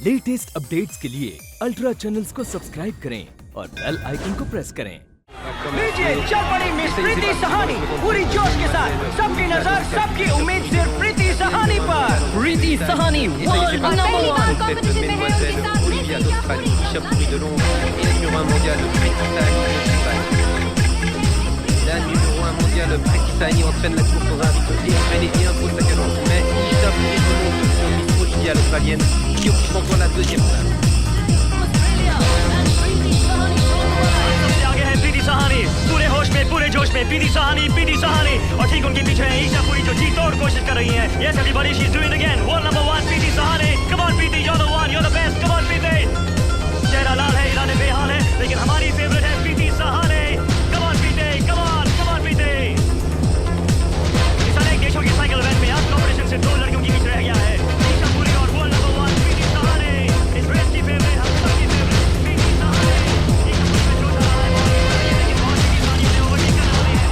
Latest updates के लिए ultra channels को सब्सक्राइब करें और बेल आइकन को प्रेस करें। लीजिए चल पड़ी मिस प्रीति सहानी पूरी जोश के साथ, सबकी नजर सबकी उम्मीद सिर्फ प्रीति सहानी पर। प्रीति सहानी वर्ल्ड नंबर 1 कंपटीशन में है उनके साथ Olivia d'Australie, Isha Pouri de Londres et la numéro 1 mondiale Priti Sahani La numéro 1 mondiale Priti Sahani entraîne la course dans un rythme effréné et impose sa cadence. Mais Isha Pouri de Londres sur Miss Olivia l'Australienne qui occupe encore la deuxième place. सबसे आगे है प्रीति सहानी, पूरे होश में पूरे जोश में प्रीति सहानी और ठीक उनके पीछे है ईशा पूरी जो जी तोड़ कोशिश कर रही है। Yes everybody, she's doing it again. World number 1 Preeti Sahani. Come on Preeti, you're the one, you're the best. Come on प्रीति. चेहरा लाल है, इरादे बेहाल है, लेकिन हमारी फेवरेट है प्रीति Sahani. Come on Preeti, come on प्रीति. इस अनेक देशों की साइकिल इवेंट में आज कॉम्पिटिशन से 2 लड़कियों के बीच रह गया है। ईशा पूरी और वर्ल्ड नंबर 1 प्रीति सहानी. इस रेस की फेवरेट, हम सबकी फेवरेट प्रीति सहानी. ईशा पूरी में जोश आ रहा है, लेकिन बहुत सी सानियों ने ओवरटेक कर डाली है।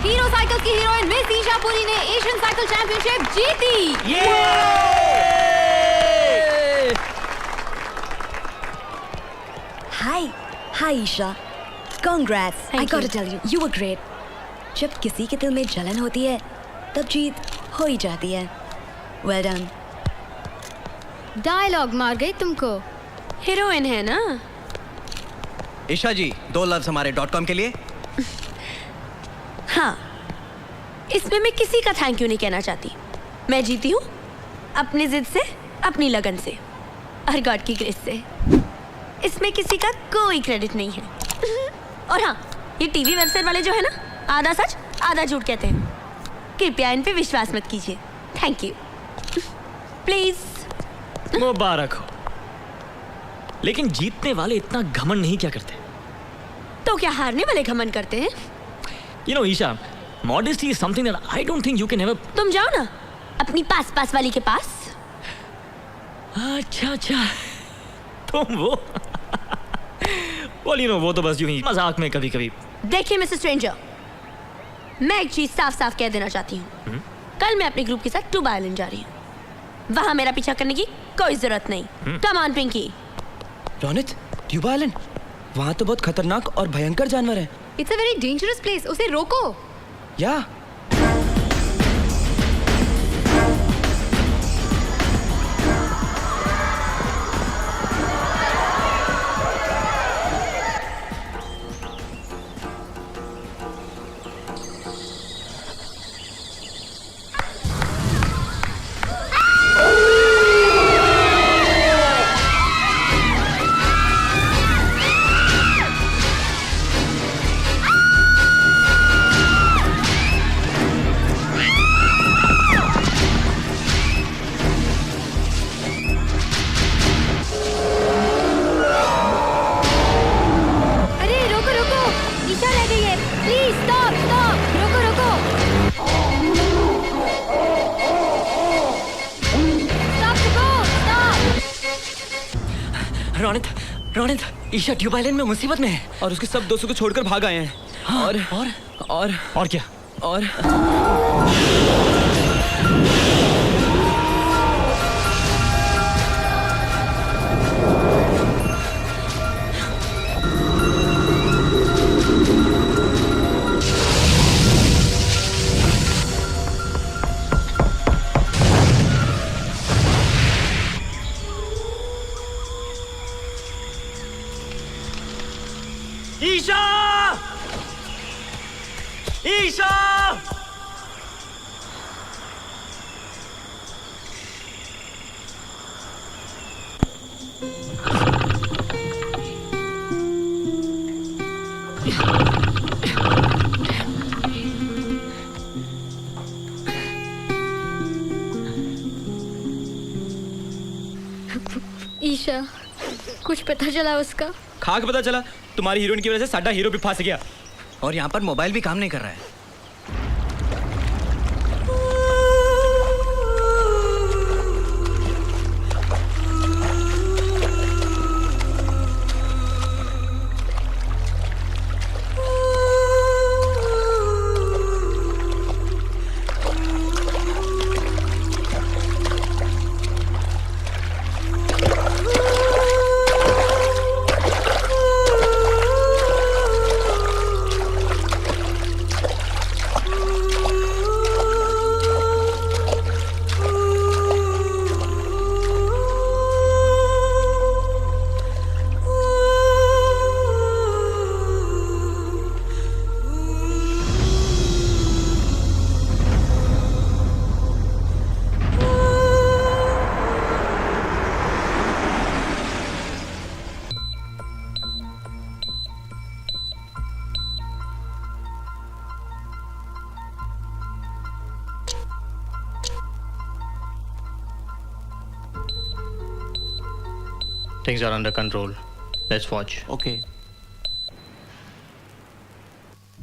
हीरो साइकिल की हीरोइन मिस ईशा पुरी ने एशियन साइकिल चैंपियनशिप जीती। Hi Isha. Congrats. I gotta tell you, you were great. जब किसी के दिल में जलन होती है, तब जीत हो ही जाती है. Well done. डायलॉग मार गई तुमको। हीरोइन है ना? ईशा जी 2 लफ्ज हमारे .com के लिए। हाँ, इसमें मैं किसी का थैंक यू नहीं कहना चाहती। मैं जीती हूँ अपनी जिद से, अपनी लगन से और गॉड की ग्रेस से। इसमें किसी का कोई क्रेडिट नहीं है। और हाँ, ये टीवी वेबसाइट वाले जो है ना, आधा सच आधा झूठ कहते हैं। कृपया इन पे विश्वास मत कीजिए। Thank you. प्लीज। मुबारक हो। लेकिन जीतने वाले इतना घमंड नहीं क्या करते? तो क्या हारने वाले घमंड करते हैं? You know, Isha, modesty is something that I don't think you can ever. तुम जाओ ना अपनी पास वाली के पास। अच्छा तुम वो बोली नो, वो तो बस यूं ही मजाक में कभी-कभी। देखिए मिस्टर स्ट्रेंजर, मैं एक चीज साफ कहह देना चाहती हूँ। कल मैं अपने ग्रुप के साथ टूबा आइलैंड जा रही हूँ। वहां मेरा पीछा करने की कोई जरूरत नहीं। Come on Pinky. Ronit, Tuba island, वहाँ तो बहुत खतरनाक और भयंकर जानवर है। It's a very dangerous place, उसे रोको। या रोनित, ईशा ट्यूब आइलैंड में मुसीबत में है और उसके सब दोस्तों को छोड़कर भाग आए हैं। हाँ, और क्या? और ईशा! ईशा, कुछ पता चला उसका? खाक पता चला, तुम्हारी हीरोइन की वजह से साडा हीरो भी फंस गया। और यहाँ पर मोबाइल भी काम नहीं कर रहा है। Things are under control. Let's watch. Okay.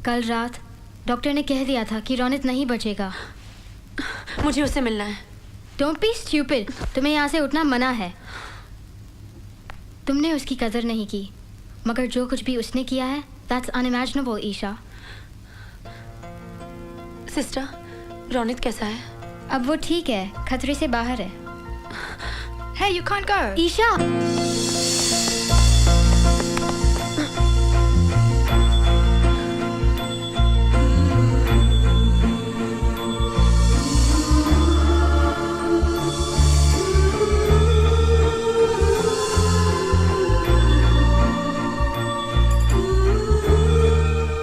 कल रात डॉक्टर ने कह दिया था कि रौनित नहीं बचेगा। मुझे उससे मिलना है। डोंट बी स्टूपिड, तुम्हें यहाँ से उठना मना है। तुमने उसकी कदर नहीं की, मगर जो कुछ भी उसने किया है that's unimaginable Isha. Sister, Raunit कैसा है? अब वो ठीक है, खतरे से बाहर है। Hey, you can't go. Isha!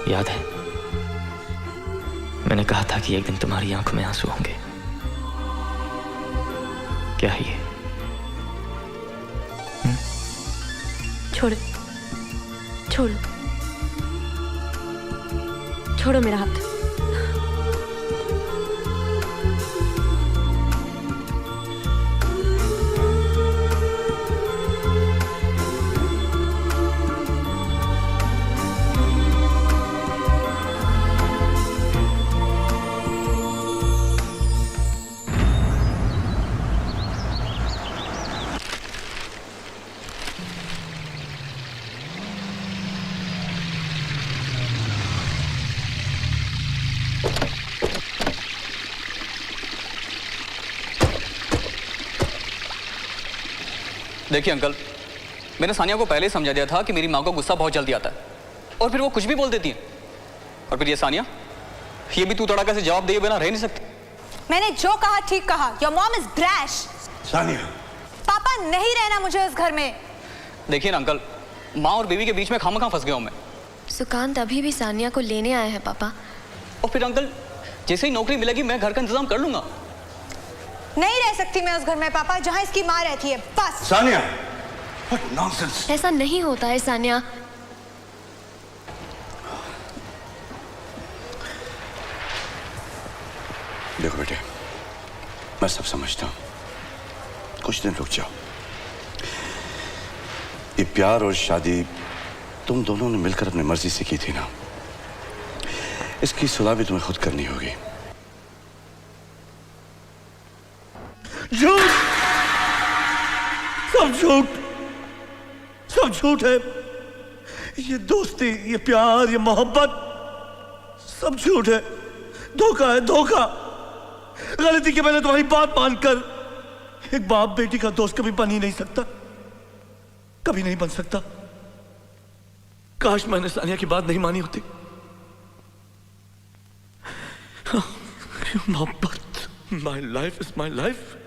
याद है, मैंने कहा था कि एक दिन तुम्हारी आंखों में आंसू होंगे। क्या है ये? छोड़ो, छोड़ो, छोड़ो मेरा हाथ। देखिए अंकल, मैंने सानिया को पहले ही समझा दिया था कि मेरी माँ को गुस्सा बहुत जल्दी आता है और फिर वो कुछ भी बोल देती है। और फिर ये सानिया, ये भी तू तड़ाका से जवाब दिए बिना रह नहीं सकती। मैंने जो कहा ठीक कहा। Your mom is brash. Sania, पापा नहीं रहना मुझे उस घर में। देखिए ना अंकल, माँ और बीवी के बीच में खामखा फंस गया हूँ मैं। सुकांत अभी भी सानिया को लेने आए हैं पापा। और फिर अंकल, जैसे ही नौकरी मिलेगी मैं घर का इंतजाम कर लूंगा। नहीं रह सकती मैं उस घर में पापा जहाँ इसकी माँ रहती है, बस। Sania, what nonsense! ऐसा नहीं होता है सानिया। देखो बेटे, मैं सब समझता हूँ, कुछ दिन रुक जाओ। ये प्यार और शादी तुम दोनों ने मिलकर अपनी मर्जी से की थी ना, इसकी सुलह भी तुम्हें खुद करनी होगी। झूठ, सब झूठ, सब झूठ है। ये दोस्ती, ये प्यार, ये मोहब्बत सब झूठ है, धोखा है, धोखा। गलती के मैंने तुम्हारी बात मानकर एक बाप बेटी का दोस्त कभी बन ही नहीं सकता, कभी नहीं बन सकता। काश मैंने सानिया की बात नहीं मानी होती। मोहब्बत, my life is my life.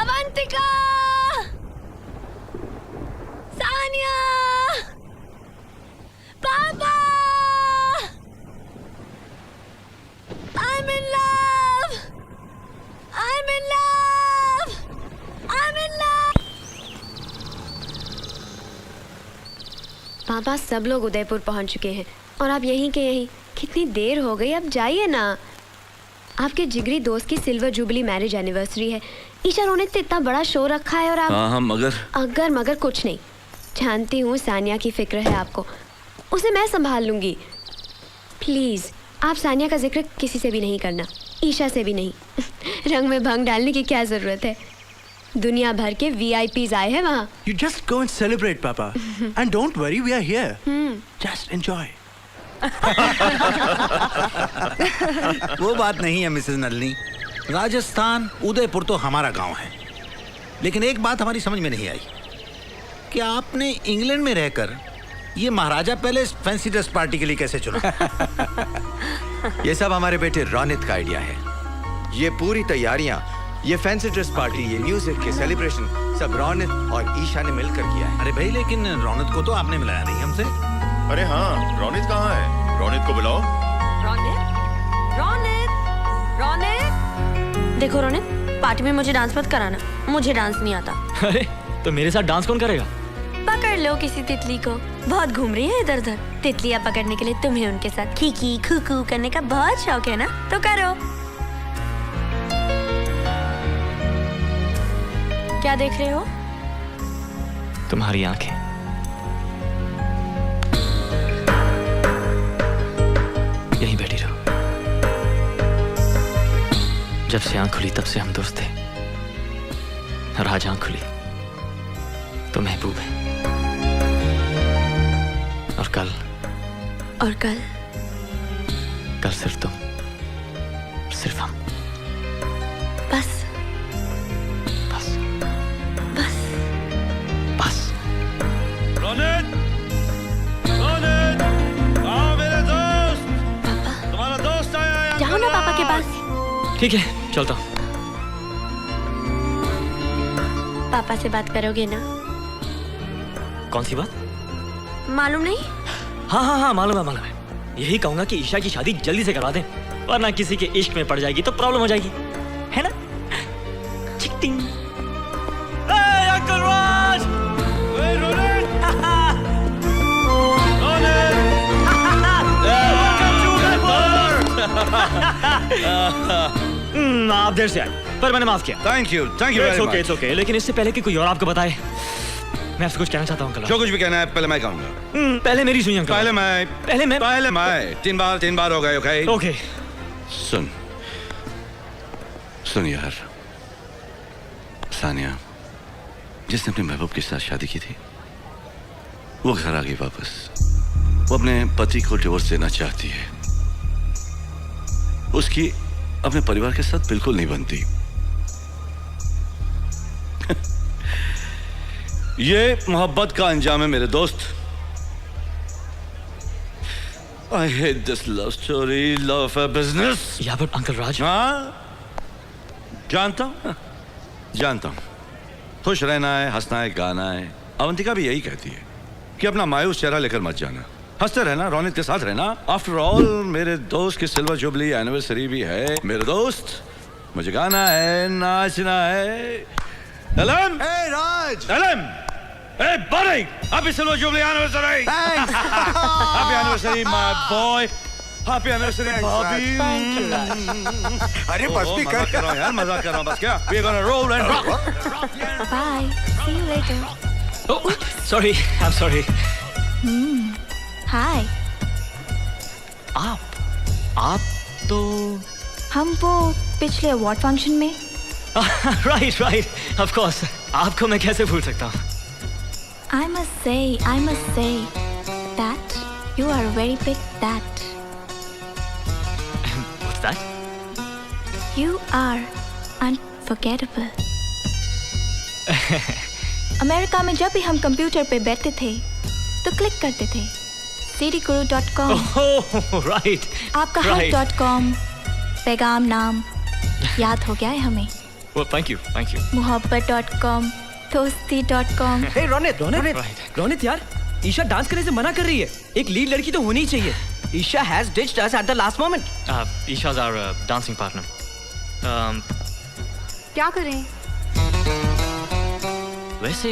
Avantika, Sania, पापा, I'm in love, I'm in love, I'm in love। पापा, सब लोग उदयपुर पहुंच चुके हैं और आप यहीं के यहीं। कितनी देर हो गई, अब जाइए ना। आपके जिगरी दोस्त की सिल्वर जुबली मैरिज एनिवर्सरी है। ईशा रौनित ने इतना बड़ा शो रखा है और आप हाँ, अगर मगर कुछ नहीं। जानती हूँ सानिया की फिक्र है आपको, उसे मैं संभाल लूंगी। प्लीज आप सानिया का जिक्र किसी से भी नहीं करना, ईशा से भी नहीं। रंग में भंग डालने की क्या जरूरत है, दुनिया भर के VIPs आए हैं वहाँ। You just go and celebrate, Papa, and don't worry, we are here. Just enjoy. वो बात नहीं है मिसेस नलिनी। राजस्थान उदयपुर तो हमारा गांव है, लेकिन एक बात हमारी समझ में नहीं आई कि आपने इंग्लैंड में रहकर ये महाराजा पैलेस फैंसी ड्रेस पार्टी के लिए कैसे चुना? ये सब हमारे बेटे रौनित का आइडिया है। ये पूरी तैयारियां, ये फैंसी ड्रेस पार्टी, ये म्यूजिक, ये सेलिब्रेशन सब रौनित और ईशा ने मिलकर किया है। अरे भाई, लेकिन रौनित को तो आपने मिलाया नहीं हमसे। अरे हाँ, रौनित कहाँ है? रौनित को बुलाओ। रौनित, रौनित, रौनित। देखो रौनित, पार्टी में मुझे डांस मत कराना, मुझे डांस नहीं आता। अरे तो मेरे साथ डांस कौन करेगा? पकड़ लो किसी तितली को, बहुत घूम रही है इधर उधर। तितलियाँ पकड़ने के लिए तुम्हें उनके साथ खीखी खूकू करने का बहुत शौक है ना, तो करो। क्या देख रहे हो? तुम्हारी आंखें। यहीं बैठी रहो। जब से आंख खुली तब से हम दोस्त थे, और आज आंख खुली तो महबूब है। और कल सिर्फ तुम, सिर्फ हम। बस रोनित, आओ मेरे दोस्त। तुम्हारा दोस्त आया है। जाओ ना पापा के पास। ठीक है, चलता हूँ। पापा से बात करोगे ना? कौन सी बात? मालूम नहीं? हाँ, मालूम है। यही कहूंगा कि ईशा की शादी जल्दी से करवा दें, वरना किसी के इश्क में पड़ जाएगी तो प्रॉब्लम हो जाएगी, है ना? चिकटिंग। अंकल राज! आप देर से आए, पर मैंने माफ किया। Thank you very much. It's okay. लेकिन इससे पहले कि कोई और आपको बताए, मैं आपसे कुछ कहना चाहता हूँ अंकल। जो कुछ भी कहना है पहले मैं कहूँगा। पहले मेरी सुनिए अंकल। पहले मैं। तीन बार हो गए। ओके। सुन यार, सानिया जिसने अपने महबूब के साथ शादी की थी वो घर आ गई वापस। वो अपने पति को डिवोर्स देना चाहती है। उसकी अपने परिवार के साथ बिल्कुल नहीं बनती। ये मोहब्बत का अंजाम है मेरे दोस्त। I hate this love story, love affair business. या बट अंकल राज। हाँ, जानता हूँ। खुश रहना है, हंसना है, गाना है। अवंतिका भी यही कहती है कि अपना मायूस चेहरा लेकर मत जाना, हंसते रहना, रौनक के साथ रहना। आफ्टर ऑल मेरे दोस्त की सिल्वर जुबली एनिवर्सरी भी है। मेरे दोस्त, मुझे गाना है, नाचना है। एलम, एलम, buddy, happy silver jubilee anniversary. Thanks. Happy anniversary, my boy. Happy anniversary, Bobby. Thank you, Raj. अरे बस भी कर रहा यार, मजाक कर रहा हूँ बस। क्या? We're gonna roll and rock. Bye. See you later. Oh, sorry. I'm sorry. Hi. आप तो हम वो पिछले अवार्ड फंक्शन में। right. Of course. आपको मैं कैसे भूल सकता हूँ? I must say that you are a very big that. What's that? You are unforgettable. America में जब भी हम कंप्यूटर पे बैठते थे तो क्लिक करते थे cdguru.com. Oh, right. आपका hub.com पैगाम नाम याद हो गया है हमें. Well, thank you. मोहब्बत.com, दोस्ती.com. Hey, Ronit यार, ईशा डांस करने से मना कर रही है। एक लीड लड़की तो होनी ही चाहिए। Isha has ditched us at the last moment. Isha's our dancing partner. क्या करें? वैसे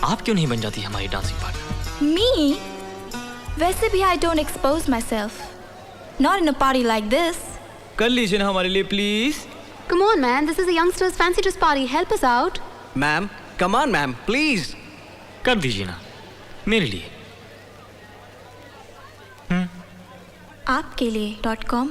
आप क्यों नहीं बन जाती हमारी डांसिंग पार्टनर? Me? वैसे भी I don't expose myself. Not in a party like this. कर लीजिए ना हमारे लिए please. Come on, man. This is a youngsters' fancy dress party. Help us out. Ma'am, come on, ma'am, please. कर दीजिए ना, मेरे लिए। आपके लिए .com